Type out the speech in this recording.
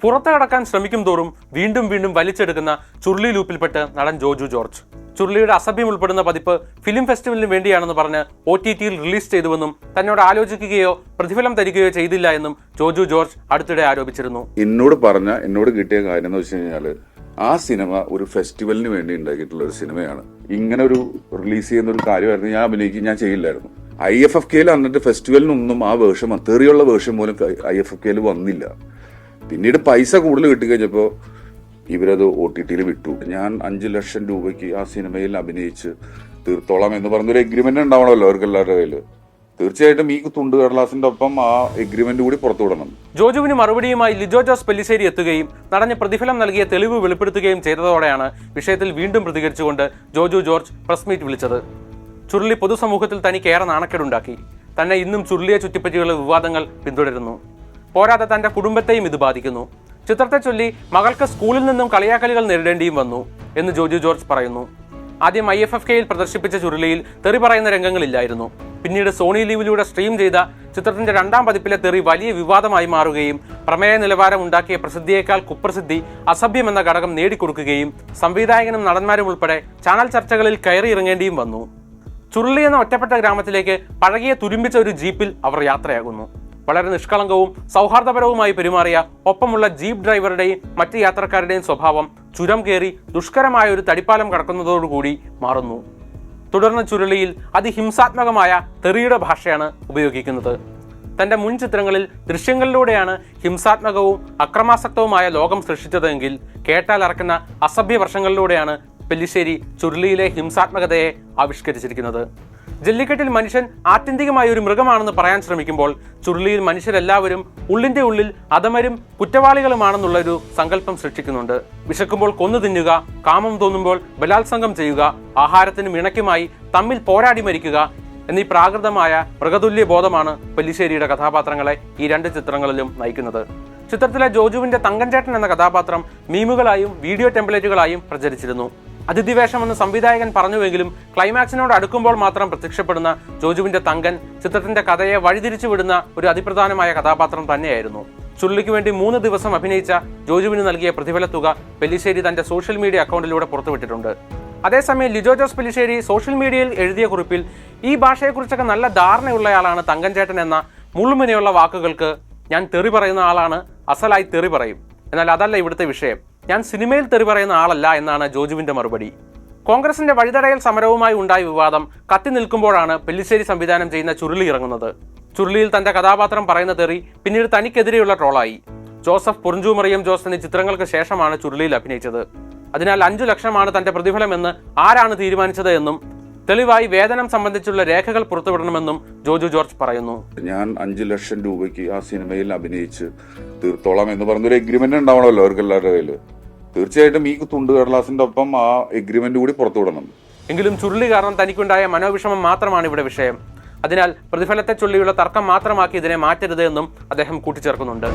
പുറത്തു കടക്കാൻ ശ്രമിക്കും തോറും വീണ്ടും വീണ്ടും വലിച്ചെടുക്കുന്ന ചുരുളി ലൂപ്പിൽപ്പെട്ട് നടൻ ജോജു ജോർജ്. ചുരുളിയുടെ അസഭ്യം ഉൾപ്പെടുന്ന പതിപ്പ് ഫിലിം ഫെസ്റ്റിവലിന് വേണ്ടിയാണെന്ന് പറഞ്ഞ് OTTയിൽ റിലീസ് ചെയ്തുവെന്നും തന്നോട് ആലോചിക്കുകയോ പ്രതിഫലം തരികയോ ചെയ്തില്ല എന്നും ജോജു ജോർജ് അടുത്തിടെ ആരോപിച്ചിരുന്നു. എന്നോട് കിട്ടിയ കാര്യം എന്ന് വെച്ച് കഴിഞ്ഞാല് ആ സിനിമ ഒരു ഫെസ്റ്റിവലിന് വേണ്ടി ഉണ്ടാക്കിയിട്ടുള്ള ഒരു സിനിമയാണ്. ഇങ്ങനെ ഒരു റിലീസ് ചെയ്യുന്ന ഒരു കാര്യമായിരുന്നു ഞാൻ ചെയ്യില്ലായിരുന്നു. IFFKയിൽ എന്നിട്ട് ഫെസ്റ്റിവലിനൊന്നും ആ വേർഷൻ തെറിയുള്ള വേർഷൻ പോലും IFFKയിൽ വന്നില്ല. പിന്നീട് പൈസ കൂടുതൽ കിട്ടിക്കഴിഞ്ഞപ്പോൾ ഇവരത് OTTയിൽ വിട്ടു. ഞാൻ 5 ലക്ഷം രൂപയ്ക്ക് ആ സിനിമയിൽ അഭിനയിച്ച് തീർത്തോളാം എന്ന് പറഞ്ഞൊരു എഗ്രിമെന്റ് ഉണ്ടാവണമല്ലോ അവർക്ക് എല്ലാവരുടെ കയ്യിൽ. തീർച്ചയായിട്ടും ഈ തുണ്ട് കടലാസിന്റെ ഒപ്പം ആ എഗ്രിമെന്റ് കൂടി പുറത്തുവിടണം. ജോജുവിന് മറുപടിയുമായി ലിജോ ജോസ് പെല്ലിശ്ശേരി എത്തുകയും നടന് പ്രതിഫലം നൽകിയ തെളിവ് വെളിപ്പെടുത്തുകയും ചെയ്തതോടെയാണ് വിഷയത്തിൽ വീണ്ടും പ്രതികരിച്ചുകൊണ്ട് ജോജു ജോർജ് പ്രസ് മീറ്റ് വിളിച്ചത്. ചുരുളി പൊതുസമൂഹത്തിൽ തനിക്കേറെ നാണക്കേടുണ്ടാക്കി. തന്നെ ഇന്നും ചുരുളിയെ ചുറ്റിപ്പറ്റിയുള്ള വിവാദങ്ങൾ പിന്തുടരുന്നു. പോരാതെ തന്റെ കുടുംബത്തെയും ഇത് ബാധിക്കുന്നു. ചിത്രത്തെ ചൊല്ലി മകൾക്ക് സ്കൂളിൽ നിന്നും കളിയാക്കലുകൾ നേരിടേണ്ടിയും വന്നു എന്ന് ജോജു ജോർജ് പറയുന്നു. ആദ്യം IFFKയിൽ പ്രദർശിപ്പിച്ച ചുരുളിയിൽ തെറി പറയുന്ന രംഗങ്ങളില്ലായിരുന്നു. പിന്നീട് സോണി ലീവിലൂടെ സ്ട്രീം ചെയ്ത ചിത്രത്തിന്റെ 2ാം പതിപ്പിലെ തെറി വലിയ വിവാദമായി മാറുകയും പ്രമേയ നിലവാരം ഉണ്ടാക്കിയ പ്രസിദ്ധിയേക്കാൾ കുപ്രസിദ്ധി അസഭ്യം എന്ന ഘടകം നേടിക്കൊടുക്കുകയും സംവിധായകനും നടന്മാരും ഉൾപ്പെടെ ചാനൽ ചർച്ചകളിൽ കയറിയിറങ്ങേണ്ടിയും വന്നു. ചുരുളി എന്ന ഒറ്റപ്പെട്ട ഗ്രാമത്തിലേക്ക് പഴകിയ തുരുമ്പിച്ച ഒരു ജീപ്പിൽ അവർ യാത്രയാകുന്നു. വളരെ നിഷ്കളങ്കവും സൗഹാർദ്ദപരവുമായി പെരുമാറിയ ഒപ്പമുള്ള ജീപ്പ് ഡ്രൈവറുടെയും മറ്റ് യാത്രക്കാരുടെയും സ്വഭാവം ചുരം കയറി ദുഷ്കരമായ ഒരു തടിപ്പാലം കടക്കുന്നതോടുകൂടി മാറുന്നു. തുടർന്ന് ചുരുളിയിൽ അതിഹിംസാത്മകമായ തെറിയുടെ ഭാഷയാണ് ഉപയോഗിക്കുന്നത്. തന്റെ മുൻ ചിത്രങ്ങളിൽ ദൃശ്യങ്ങളിലൂടെയാണ് ഹിംസാത്മകവും അക്രമാസക്തവുമായ ലോകം സൃഷ്ടിച്ചതെങ്കിൽ കേട്ടാൽ അറക്കുന്ന അസഭ്യ വർഷങ്ങളിലൂടെയാണ് പെല്ലിശ്ശേരി ചുരുളിയിലെ ഹിംസാത്മകതയെ ആവിഷ്കരിച്ചിരിക്കുന്നത്. ജല്ലിക്കെട്ടിൽ മനുഷ്യൻ ആത്യന്തികമായ ഒരു മൃഗമാണെന്ന് പറയാൻ ശ്രമിക്കുമ്പോൾ ചുരുളിയിൽ മനുഷ്യരെല്ലാവരും ഉള്ളിന്റെ ഉള്ളിൽ അധമരും കുറ്റവാളികളുമാണെന്നുള്ളൊരു സങ്കല്പം സൃഷ്ടിക്കുന്നുണ്ട്. വിശക്കുമ്പോൾ കൊന്നു തിന്നുക, കാമം തോന്നുമ്പോൾ ബലാത്സംഗം ചെയ്യുക, ആഹാരത്തിനും ഇണയ്ക്കുമായി തമ്മിൽ പോരാടി മരിക്കുക എന്നീ പ്രാകൃതമായ മൃഗതുല്യ ബോധമാണ് പെല്ലിശ്ശേരിയുടെ കഥാപാത്രങ്ങളെ ഈ 2 ചിത്രങ്ങളിലും നയിക്കുന്നത്. ചിത്രത്തിലെ ജോജുവിന്റെ തങ്കൻചേട്ടൻ എന്ന കഥാപാത്രം മീമുകളായും വീഡിയോ ടെംപ്ലേറ്റുകളായും പ്രചരിച്ചിരുന്നു. അതിഥിവേഷമെന്ന് സംവിധായകൻ പറഞ്ഞുവെങ്കിലും ക്ലൈമാക്സിനോട് അടുക്കുമ്പോൾ മാത്രം പ്രത്യക്ഷപ്പെടുന്ന ജോജുവിന്റെ തങ്കൻ ചിത്രത്തിന്റെ കഥയെ വഴിതിരിച്ചു വിടുന്ന ഒരു അതിപ്രധാനമായ കഥാപാത്രം തന്നെയായിരുന്നു. ചുരുളിക്ക് വേണ്ടി 3 ദിവസം അഭിനയിച്ച ജോജുവിന് നൽകിയ പ്രതിഫല തുക പെല്ലിശ്ശേരി തന്റെ സോഷ്യൽ മീഡിയ അക്കൗണ്ടിലൂടെ പുറത്തുവിട്ടിട്ടുണ്ട്. അതേസമയം ലിജോ ജോസ് പെല്ലിശ്ശേരി സോഷ്യൽ മീഡിയയിൽ എഴുതിയ കുറിപ്പിൽ ഈ ഭാഷയെക്കുറിച്ചൊക്കെ നല്ല ധാരണയുള്ളയാളാണ് തങ്കൻചേട്ടൻ എന്ന മുള്ളുമുനയുള്ള വാക്കുകൾക്ക് ഞാൻ തെറി പറയുന്ന ആളാണ്, അസലായി തെറി പറയും, എന്നാൽ അതല്ല ഇവിടുത്തെ വിഷയം, ഞാൻ സിനിമയിൽ തെറി പറയുന്ന ആളല്ല എന്നാണ് ജോജുവിന്റെ മറുപടി. കോൺഗ്രസിന്റെ വഴിതടയൽ സമരവുമായി ഉണ്ടായ വിവാദം കത്തി നിൽക്കുമ്പോഴാണ് പെല്ലിശ്ശേരി സംവിധാനം ചെയ്യുന്ന ചുരുളി ഇറങ്ങുന്നത്. ചുരുളിയിൽ തന്റെ കഥാപാത്രം പറയുന്ന തെറി പിന്നീട് തനിക്കെതിരെയുള്ള ട്രോളായി. ജോസഫ് പൊറിഞ്ചു മറിയം ജോസ് എന്നീ ചിത്രങ്ങൾക്ക് ശേഷമാണ് ചുരുളിയിൽ അഭിനയിച്ചത്. അതിനാൽ 5 ലക്ഷമാണ് തന്റെ പ്രതിഫലമെന്ന് ആരാണ് തീരുമാനിച്ചത് എന്നും തെളിവായി വേതനം സംബന്ധിച്ചുള്ള രേഖകൾ പുറത്തുവിടണമെന്നും ജോജു ജോർജ് പറയുന്നു. ഞാൻ 5 ലക്ഷം രൂപയ്ക്ക് ആ സിനിമയിൽ അഭിനയിച്ച് തീർത്തോളാം എന്ന് പറഞ്ഞൊരു എഗ്രിമെന്റ് ഉണ്ടാവണമല്ലോ അവർക്ക് എല്ലാവരുടെ കയ്യിൽ. തീർച്ചയായിട്ടും ഈ തുണ്ട് കടലാസിന്റെ ഒപ്പം ആ എഗ്രിമെന്റ് കൂടി പുറത്തുവിടണം. എങ്കിലും ചുരുളി കാരണം തനിക്കുണ്ടായ മനോവിഷമം മാത്രമാണ് ഇവിടെ വിഷയം. അതിനാൽ പ്രതിഫലത്തെ ചൊല്ലിയുള്ള തർക്കം മാത്രമാക്കി ഇതിനെ മാറ്റരുത് എന്നും അദ്ദേഹം കൂട്ടിച്ചേർക്കുന്നുണ്ട്.